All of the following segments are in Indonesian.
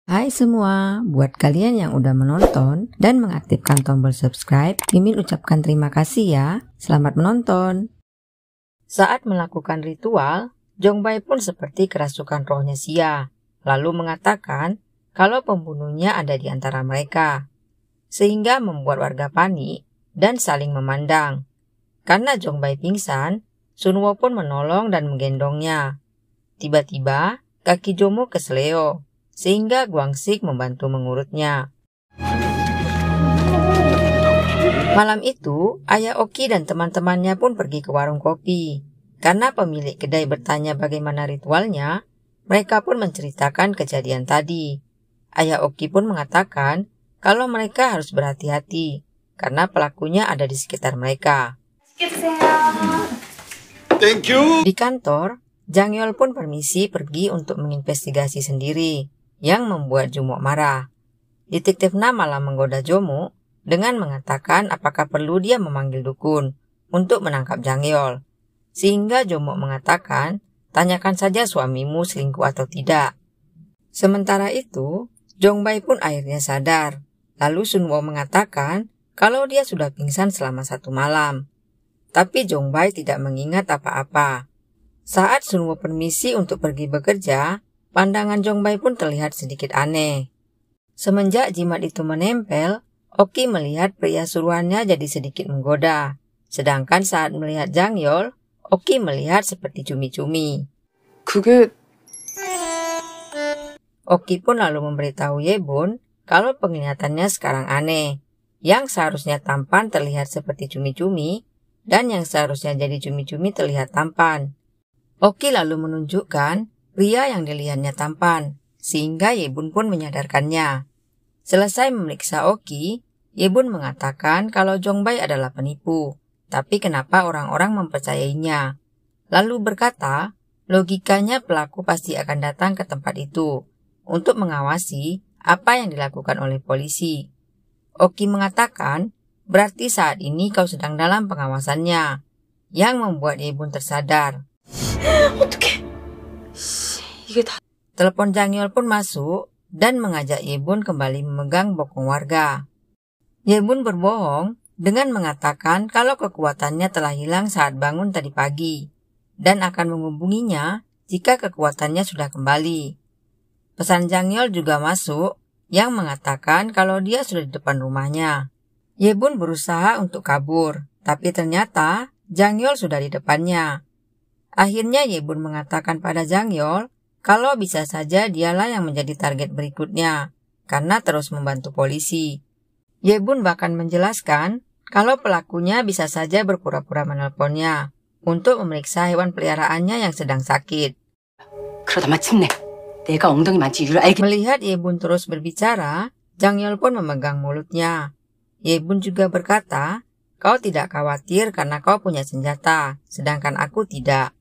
Hai semua, buat kalian yang udah menonton dan mengaktifkan tombol subscribe, Mimin ucapkan terima kasih ya. Selamat menonton. Saat melakukan ritual, Jongbai pun seperti kerasukan rohnya Xia, lalu mengatakan kalau pembunuhnya ada di antara mereka, sehingga membuat warga panik dan saling memandang. Karena Jongbai pingsan, Sunwo pun menolong dan menggendongnya. Tiba-tiba, kaki Jomo keseleo, sehingga Guangxik membantu mengurutnya. Malam itu, Ayah Oki dan teman-temannya pun pergi ke warung kopi. Karena pemilik kedai bertanya bagaimana ritualnya, mereka pun menceritakan kejadian tadi. Ayah Oki pun mengatakan kalau mereka harus berhati-hati, karena pelakunya ada di sekitar mereka. Thank you. Di kantor, Jang Yeol pun permisi pergi untuk menginvestigasi sendiri, yang membuat Jomo marah. Detektif Na malah menggoda Jomo dengan mengatakan apakah perlu dia memanggil dukun untuk menangkap Jang Yeol. Sehingga Jomo mengatakan, tanyakan saja suamimu selingkuh atau tidak. Sementara itu, Jongbai pun akhirnya sadar. Lalu Sunwo mengatakan kalau dia sudah pingsan selama 1 malam. Tapi Jongbai tidak mengingat apa-apa. Saat Sunwo permisi untuk pergi bekerja, pandangan Jongbai pun terlihat sedikit aneh. Semenjak jimat itu menempel, Oki melihat pria suruhannya jadi sedikit menggoda. Sedangkan saat melihat Jang Yeol, Oki melihat seperti cumi-cumi. Oki pun lalu memberitahu Yebun kalau penglihatannya sekarang aneh. Yang seharusnya tampan terlihat seperti cumi-cumi, dan yang seharusnya jadi cumi-cumi terlihat tampan. Oki lalu menunjukkan pria yang dilihatnya tampan, sehingga Yebun pun menyadarkannya. Selesai memeriksa Oki, Yebun mengatakan kalau Jongbai adalah penipu, tapi kenapa orang-orang mempercayainya. Lalu berkata, logikanya pelaku pasti akan datang ke tempat itu untuk mengawasi apa yang dilakukan oleh polisi. Oki mengatakan, berarti saat ini kau sedang dalam pengawasannya, yang membuat Yebun tersadar. Telepon Jang Yeol pun masuk dan mengajak Yebun kembali memegang bokong warga. Yebun berbohong dengan mengatakan kalau kekuatannya telah hilang saat bangun tadi pagi dan akan menghubunginya jika kekuatannya sudah kembali. Pesan Jang Yeol juga masuk yang mengatakan kalau dia sudah di depan rumahnya. Yebun berusaha untuk kabur, tapi ternyata Jang Yeol sudah di depannya. Akhirnya Yebun mengatakan pada Jang Yeol kalau bisa saja dialah yang menjadi target berikutnya, karena terus membantu polisi. Yebun bahkan menjelaskan kalau pelakunya bisa saja berpura-pura menelponnya untuk memeriksa hewan peliharaannya yang sedang sakit. Melihat Yebun terus berbicara, Jang Yeol pun memegang mulutnya. Yebun juga berkata, kau tidak khawatir karena kau punya senjata, sedangkan aku tidak.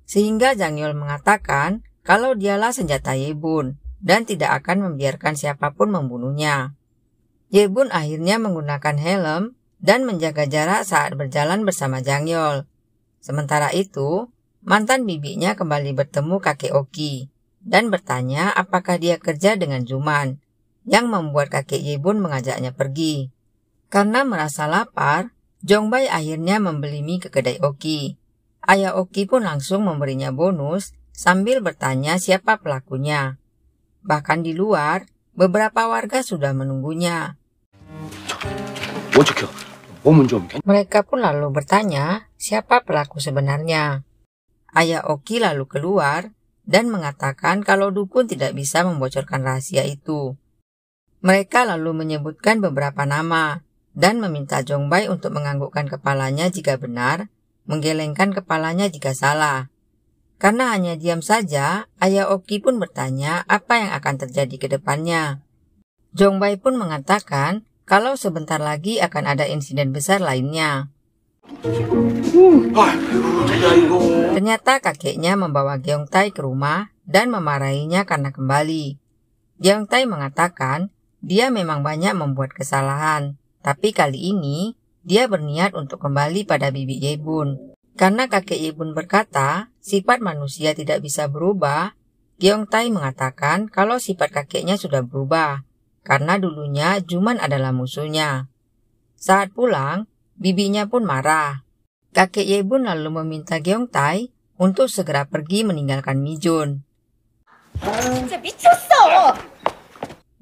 Sehingga Jang Yeol mengatakan kalau dialah senjata Yebun dan tidak akan membiarkan siapapun membunuhnya. Yebun akhirnya menggunakan helm dan menjaga jarak saat berjalan bersama Jang Yeol. Sementara itu, mantan bibinya kembali bertemu kakek Oki dan bertanya apakah dia kerja dengan Juman, yang membuat kakek Yebun mengajaknya pergi. Karena merasa lapar, Jongbai akhirnya membeli mie ke kedai Oki. Ayah Oki pun langsung memberinya bonus sambil bertanya siapa pelakunya. Bahkan di luar, beberapa warga sudah menunggunya. Mereka pun lalu bertanya siapa pelaku sebenarnya. Ayah Oki lalu keluar dan mengatakan kalau dukun tidak bisa membocorkan rahasia itu. Mereka lalu menyebutkan beberapa nama dan meminta Jongbai untuk menganggukkan kepalanya jika benar, menggelengkan kepalanya jika salah. Karena hanya diam saja, Ayah Oki pun bertanya apa yang akan terjadi ke depannya. Jongbai pun mengatakan kalau sebentar lagi akan ada insiden besar lainnya. Ternyata kakeknya membawa Gyeongtae ke rumah dan memarahinya karena kembali. Gyeongtae mengatakan dia memang banyak membuat kesalahan, tapi kali ini dia berniat untuk kembali pada bibi Yebun. Karena kakek Yebun berkata, sifat manusia tidak bisa berubah, Gyeongtae mengatakan kalau sifat kakeknya sudah berubah, karena dulunya Juman adalah musuhnya. Saat pulang, bibinya pun marah. Kakek Yebun lalu meminta Gyeongtae untuk segera pergi meninggalkan Mijun. 진짜 미쳤어!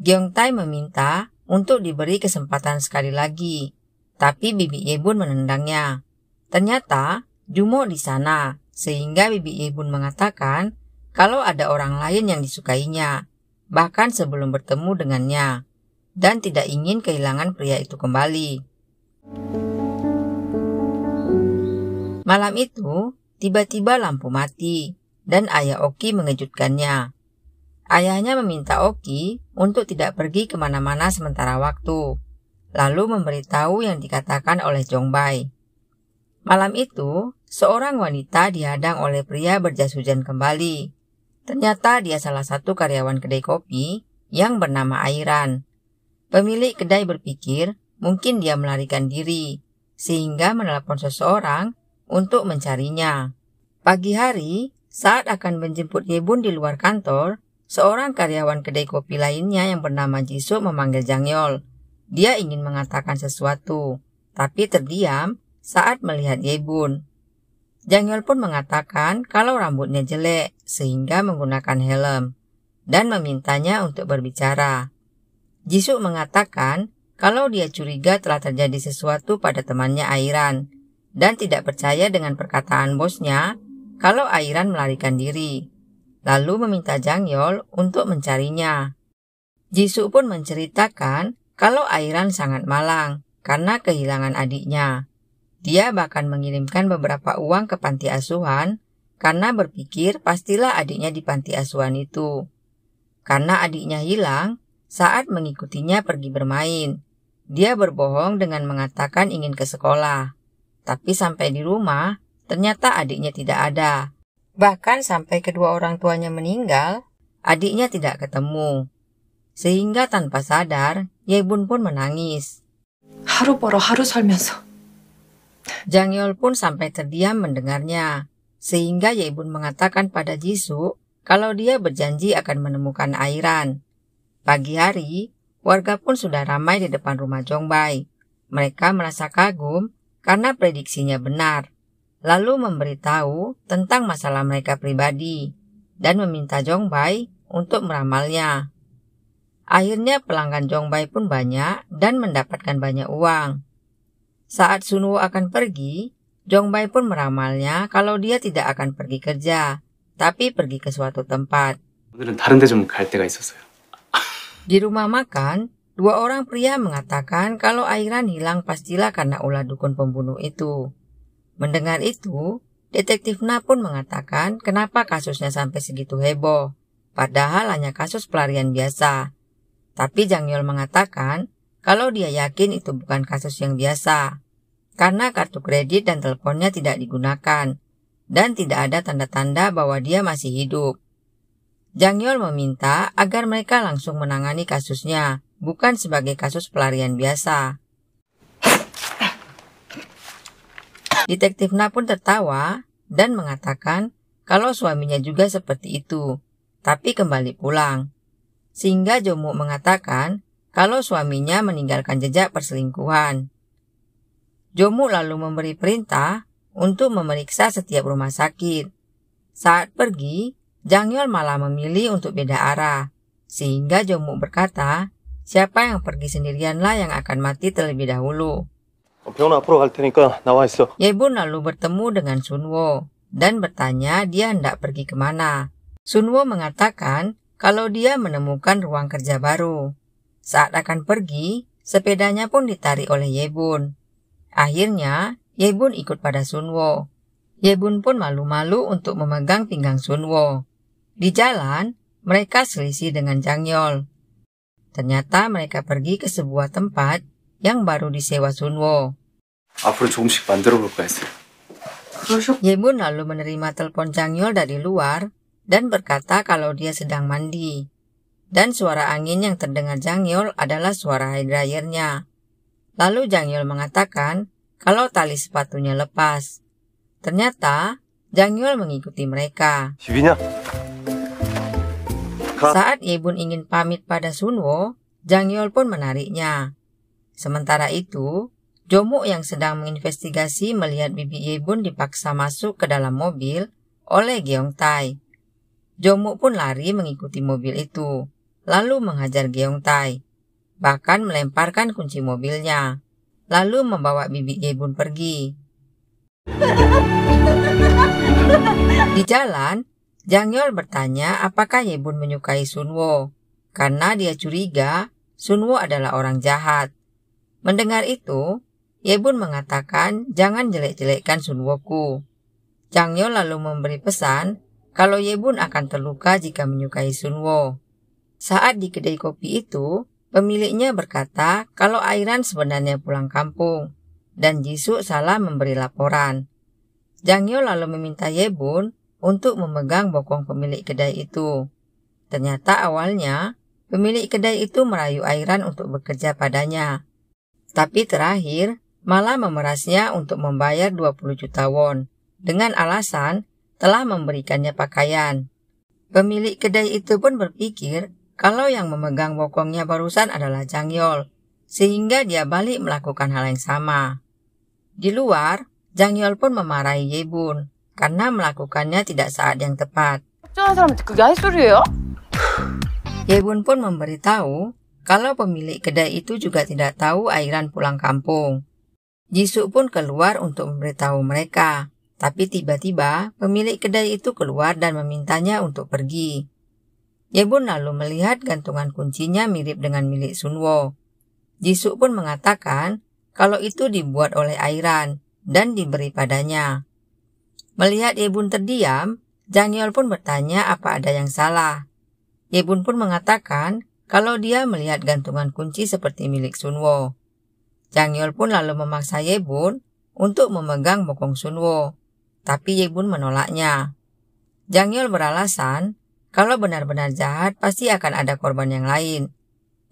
Gyeongtae meminta untuk diberi kesempatan sekali lagi, tapi bibi Yebun menendangnya. Ternyata Jumo di sana, sehingga bibi Yebun mengatakan kalau ada orang lain yang disukainya, bahkan sebelum bertemu dengannya, dan tidak ingin kehilangan pria itu kembali. Malam itu, tiba-tiba lampu mati, dan ayah Oki mengejutkannya. Ayahnya meminta Oki untuk tidak pergi kemana-mana sementara waktu, lalu memberitahu yang dikatakan oleh Jongbai. Malam itu, seorang wanita dihadang oleh pria berjas hujan kembali. Ternyata dia salah satu karyawan kedai kopi yang bernama Airan. Pemilik kedai berpikir mungkin dia melarikan diri, sehingga menelepon seseorang untuk mencarinya. Pagi hari, saat akan menjemput Yebun di luar kantor, seorang karyawan kedai kopi lainnya yang bernama Jisoo memanggil Jangyol. Dia ingin mengatakan sesuatu, tapi terdiam saat melihat Yebun. Jangyol pun mengatakan kalau rambutnya jelek sehingga menggunakan helm, dan memintanya untuk berbicara. Jisoo mengatakan kalau dia curiga telah terjadi sesuatu pada temannya Airan, dan tidak percaya dengan perkataan bosnya kalau Airan melarikan diri, lalu meminta Jangyol untuk mencarinya. Jisoo pun menceritakan kalau Airan sangat malang karena kehilangan adiknya. Dia bahkan mengirimkan beberapa uang ke panti asuhan karena berpikir pastilah adiknya di panti asuhan itu. Karena adiknya hilang saat mengikutinya pergi bermain, dia berbohong dengan mengatakan ingin ke sekolah. Tapi sampai di rumah, ternyata adiknya tidak ada. Bahkan sampai kedua orang tuanya meninggal, adiknya tidak ketemu. Sehingga tanpa sadar, Yebun pun menangis. 하루 벌어 하루 살면서. Jangyol pun sampai terdiam mendengarnya. Sehingga Yebun mengatakan pada Jisoo kalau dia berjanji akan menemukan Airan. Pagi hari, warga pun sudah ramai di depan rumah Jongbai. Mereka merasa kagum karena prediksinya benar, lalu memberitahu tentang masalah mereka pribadi, dan meminta Jongbai untuk meramalnya. Akhirnya pelanggan Jongbai pun banyak dan mendapatkan banyak uang. Saat Sunwo akan pergi, Jongbai pun meramalnya kalau dia tidak akan pergi kerja, tapi pergi ke suatu tempat. 오늘은 다른 데 좀 갈 데가 있어서요. Di rumah makan, dua orang pria mengatakan kalau Airan hilang pastilah karena ulah dukun pembunuh itu. Mendengar itu, detektif Na pun mengatakan kenapa kasusnya sampai segitu heboh, padahal hanya kasus pelarian biasa. Tapi Jangyol mengatakan kalau dia yakin itu bukan kasus yang biasa, karena kartu kredit dan teleponnya tidak digunakan, dan tidak ada tanda-tanda bahwa dia masih hidup. Jangyol meminta agar mereka langsung menangani kasusnya, bukan sebagai kasus pelarian biasa. Detektif Na pun tertawa dan mengatakan kalau suaminya juga seperti itu, tapi kembali pulang. Sehingga Jomu mengatakan kalau suaminya meninggalkan jejak perselingkuhan. Jomu lalu memberi perintah untuk memeriksa setiap rumah sakit. Saat pergi, Jangyol malah memilih untuk beda arah, sehingga Jomu berkata, siapa yang pergi sendirianlah yang akan mati terlebih dahulu. 병원 앞으로 갈 테니까 나와 있어. Yebun lalu bertemu dengan Sunwo dan bertanya dia hendak pergi kemana. Sunwo mengatakan kalau dia menemukan ruang kerja baru. Saat akan pergi, sepedanya pun ditarik oleh Yebun. Akhirnya, Yebun ikut pada Sunwo. Yebun pun malu-malu untuk memegang pinggang Sunwo. Di jalan, mereka selisih dengan Jangyol. Ternyata mereka pergi ke sebuah tempat yang baru disewa Sunwo. 앞으로 조금씩 만들어 볼까 했어요. Yebun lalu menerima telepon Jangyol dari luar dan berkata kalau dia sedang mandi. Dan suara angin yang terdengar Jangyol adalah suara hair dryernya. Lalu Jangyol mengatakan kalau tali sepatunya lepas. Ternyata Jangyol mengikuti mereka. 집이냐? Saat Yebun ingin pamit pada Sunwo, Jangyol pun menariknya. Sementara itu, Jomuk yang sedang menginvestigasi melihat bibi Yebun dipaksa masuk ke dalam mobil oleh Gyeongtae. Jomuk pun lari mengikuti mobil itu, lalu menghajar Gyeongtae, bahkan melemparkan kunci mobilnya, lalu membawa bibi Yebun pergi. Di jalan, Jangyol bertanya apakah Yebun menyukai Sunwo, karena dia curiga Sunwo adalah orang jahat. Mendengar itu, Yebun mengatakan jangan jelek-jelekkan Sunwoku. Jangyol lalu memberi pesan kalau Yebun akan terluka jika menyukai Sunwo. Saat di kedai kopi itu, pemiliknya berkata kalau Airan sebenarnya pulang kampung, dan Jisoo salah memberi laporan. Jangyol lalu meminta Yebun untuk memegang bokong pemilik kedai itu. Ternyata awalnya, pemilik kedai itu merayu Airan untuk bekerja padanya. Tapi terakhir, malah memerasnya untuk membayar 20 juta won, dengan alasan telah memberikannya pakaian. Pemilik kedai itu pun berpikir kalau yang memegang bokongnya barusan adalah Jangyol, sehingga dia balik melakukan hal yang sama. Di luar, Jangyol pun memarahi Yebun karena melakukannya tidak saat yang tepat. Yebun pun memberitahu kalau pemilik kedai itu juga tidak tahu Airan pulang kampung. Jisoo pun keluar untuk memberitahu mereka, tapi tiba-tiba pemilik kedai itu keluar dan memintanya untuk pergi. Yebun lalu melihat gantungan kuncinya mirip dengan milik Sunwo. Jisoo pun mengatakan kalau itu dibuat oleh Airan dan diberi padanya. Melihat Yebun terdiam, Jangyol pun bertanya apa ada yang salah. Yebun pun mengatakan kalau dia melihat gantungan kunci seperti milik Sunwo. Jangyol pun lalu memaksa Yebun untuk memegang bokong Sunwo, tapi Yebun menolaknya. Jangyol beralasan kalau benar-benar jahat pasti akan ada korban yang lain.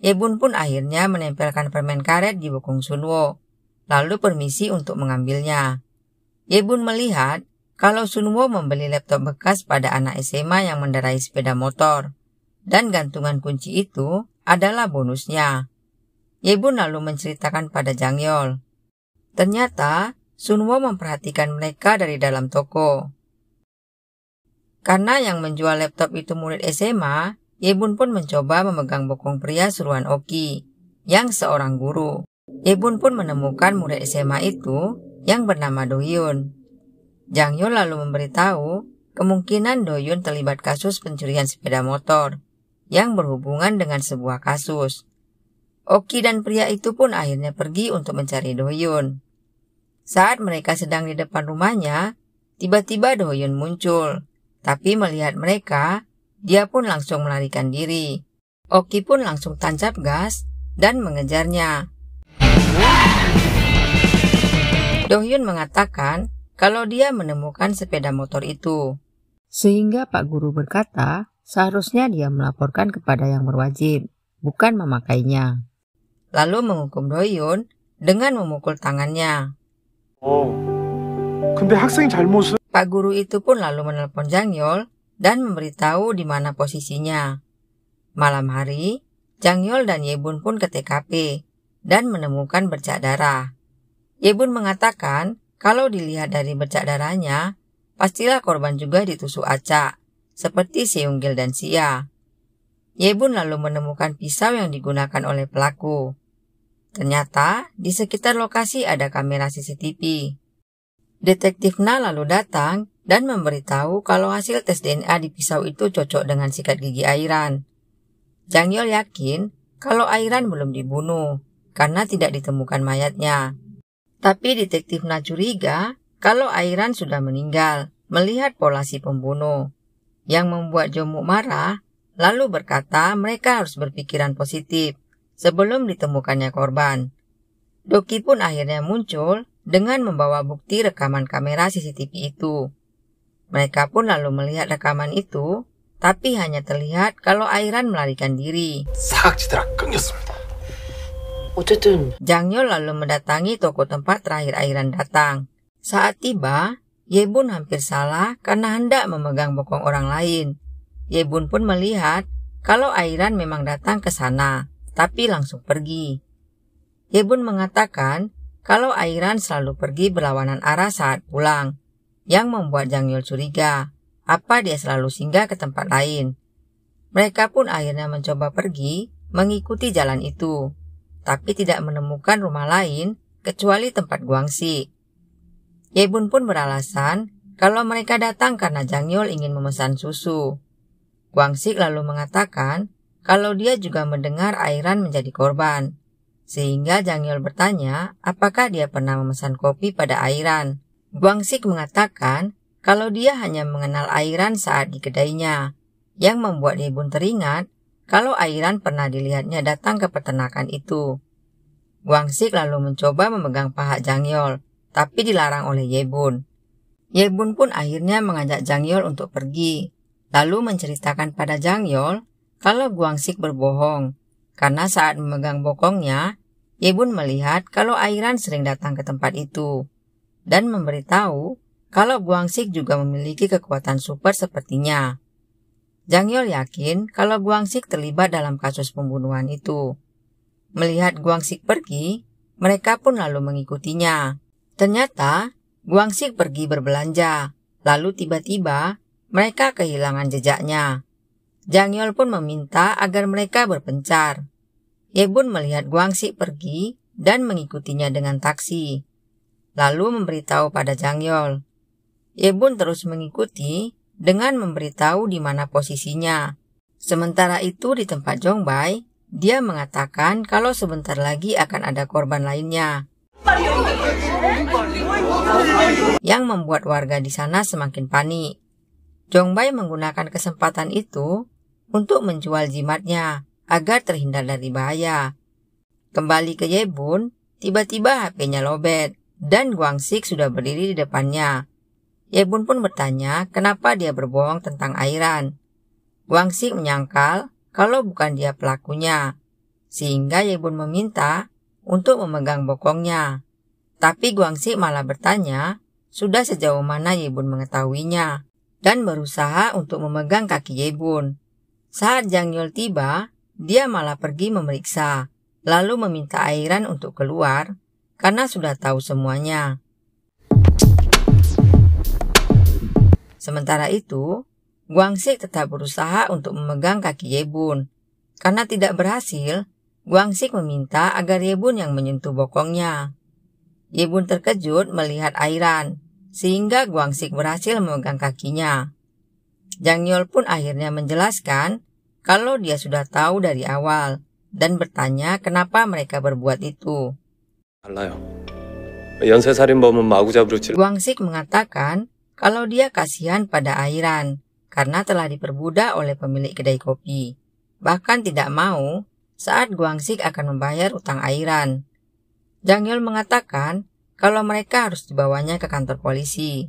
Yebun pun akhirnya menempelkan permen karet di bokong Sunwo, lalu permisi untuk mengambilnya. Yebun melihat kalau Sunwo membeli laptop bekas pada anak SMA yang mengendarai sepeda motor, dan gantungan kunci itu adalah bonusnya. Yebun lalu menceritakan pada Jangyol. Ternyata Sunwo memperhatikan mereka dari dalam toko. Karena yang menjual laptop itu murid SMA, Yebun pun mencoba memegang bokong pria suruhan Oki, yang seorang guru. Yebun pun menemukan murid SMA itu yang bernama Do-hyun. Jangyol lalu memberitahu kemungkinan Do-hyun terlibat kasus pencurian sepeda motor yang berhubungan dengan sebuah kasus. Oki dan pria itu pun akhirnya pergi untuk mencari Do-hyun. Saat mereka sedang di depan rumahnya, tiba-tiba Do-hyun muncul, tapi melihat mereka, dia pun langsung melarikan diri. Oki pun langsung tancap gas dan mengejarnya. Do-hyun mengatakan kalau dia menemukan sepeda motor itu. Sehingga Pak Guru berkata, seharusnya dia melaporkan kepada yang berwajib, bukan memakainya. Lalu menghukum Do-hyun dengan memukul tangannya. 근데 학생이 잘못은 Pak Guru itu pun lalu menelpon Jangyol dan memberitahu di mana posisinya. Malam hari, Jangyol dan Yebun pun ke TKP dan menemukan bercak darah. Yebun mengatakan kalau dilihat dari bercak darahnya, pastilah korban juga ditusuk acak, seperti Seunggil dan Sia. Yebun lalu menemukan pisau yang digunakan oleh pelaku. Ternyata di sekitar lokasi ada kamera CCTV. Detektif Na lalu datang dan memberitahu kalau hasil tes DNA di pisau itu cocok dengan sikat gigi Airan. Jangyol yakin kalau Airan belum dibunuh karena tidak ditemukan mayatnya. Tapi detektif Na curiga kalau Airan sudah meninggal melihat pola si pembunuh. Yang membuat Jomuk marah, lalu berkata mereka harus berpikiran positif sebelum ditemukannya korban. Doki pun akhirnya muncul dengan membawa bukti rekaman kamera CCTV itu. Mereka pun lalu melihat rekaman itu, tapi hanya terlihat kalau Airan melarikan diri. 사각지대라 끊겼습니다. 어쨌든 Jangyol lalu mendatangi toko tempat terakhir Airan datang. Saat tiba, Yebun hampir salah karena hendak memegang bokong orang lain. Yebun pun melihat kalau Airan memang datang ke sana, tapi langsung pergi. Ye-bun mengatakan kalau Airan selalu pergi berlawanan arah saat pulang, yang membuat Jang Yeol curiga apa dia selalu singgah ke tempat lain. Mereka pun akhirnya mencoba pergi mengikuti jalan itu, tapi tidak menemukan rumah lain kecuali tempat Guangxi. Ye-bun pun beralasan kalau mereka datang karena Jang Yeol ingin memesan susu. Guangxi lalu mengatakan kalau dia juga mendengar Airan menjadi korban, sehingga Jang Yeol bertanya apakah dia pernah memesan kopi pada Airan. Guangxi mengatakan kalau dia hanya mengenal Airan saat di kedainya, yang membuat Ye-bun teringat kalau Airan pernah dilihatnya datang ke peternakan itu. Guangxi lalu mencoba memegang paha Jang Yeol, tapi dilarang oleh Ye-bun. Ye-bun pun akhirnya mengajak Jang Yeol untuk pergi, lalu menceritakan pada Jang Yeol kalau Guangxi berbohong, karena saat memegang bokongnya, Ye-bun melihat kalau Airan sering datang ke tempat itu, dan memberitahu kalau Guangxi juga memiliki kekuatan super sepertinya. Jang Yeol yakin kalau Guangxi terlibat dalam kasus pembunuhan itu. Melihat Guangxi pergi, mereka pun lalu mengikutinya. Ternyata, Guangxi pergi berbelanja, lalu tiba-tiba mereka kehilangan jejaknya. Jang Yeol pun meminta agar mereka berpencar. Ye-bun melihat Guangxi pergi dan mengikutinya dengan taksi, lalu memberitahu pada Jang Yeol. Ye-bun terus mengikuti dengan memberitahu di mana posisinya. Sementara itu di tempat Jongbai, dia mengatakan kalau sebentar lagi akan ada korban lainnya, yang membuat warga di sana semakin panik. Jongbai menggunakan kesempatan itu untuk menjual jimatnya agar terhindar dari bahaya. Kembali ke Ye-bun, tiba-tiba HP-nya lobet dan Guangxi sudah berdiri di depannya. Ye-bun pun bertanya kenapa dia berbohong tentang Airan. Guangxi menyangkal kalau bukan dia pelakunya, sehingga Ye-bun meminta untuk memegang bokongnya. Tapi Guangxi malah bertanya sudah sejauh mana Ye-bun mengetahuinya, dan berusaha untuk memegang kaki Ye-bun. Saat Jang Yeol tiba, dia malah pergi memeriksa, lalu meminta Airan untuk keluar karena sudah tahu semuanya. Sementara itu, Guangxi tetap berusaha untuk memegang kaki Ye-bun. Karena tidak berhasil, Guangxi meminta agar Ye-bun yang menyentuh bokongnya. Ye-bun terkejut melihat Airan, sehingga Guangxi berhasil memegang kakinya. Jang Yeol pun akhirnya menjelaskan kalau dia sudah tahu dari awal dan bertanya kenapa mereka berbuat itu. 달라요. 연쇄살인범은 마구잡이로 Guangxi mengatakan kalau dia kasihan pada Airan karena telah diperbudak oleh pemilik kedai kopi. Bahkan tidak mau saat Guangxi akan membayar utang Airan. Jang Yeol mengatakan kalau mereka harus dibawanya ke kantor polisi.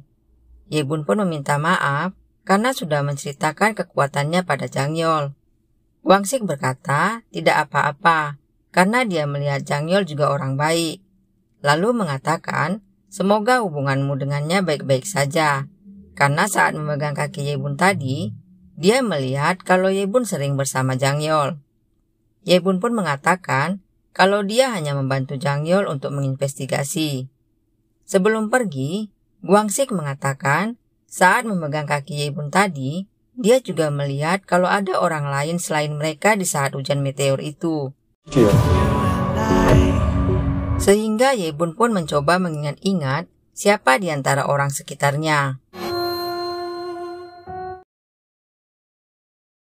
Ye-bun pun meminta maaf karena sudah menceritakan kekuatannya pada Jang Yeol. Guangxi berkata tidak apa-apa karena dia melihat Jang Yeol juga orang baik. Lalu mengatakan semoga hubunganmu dengannya baik-baik saja, karena saat memegang kaki Ye-bun tadi, dia melihat kalau Ye-bun sering bersama Jang Yeol. Ye-bun pun mengatakan kalau dia hanya membantu Jang Yeol untuk menginvestigasi. Sebelum pergi, Guangxi mengatakan saat memegang kaki Ye-bun tadi, dia juga melihat kalau ada orang lain selain mereka di saat hujan meteor itu. Sehingga Ye-bun pun mencoba mengingat-ingat siapa di antara orang sekitarnya.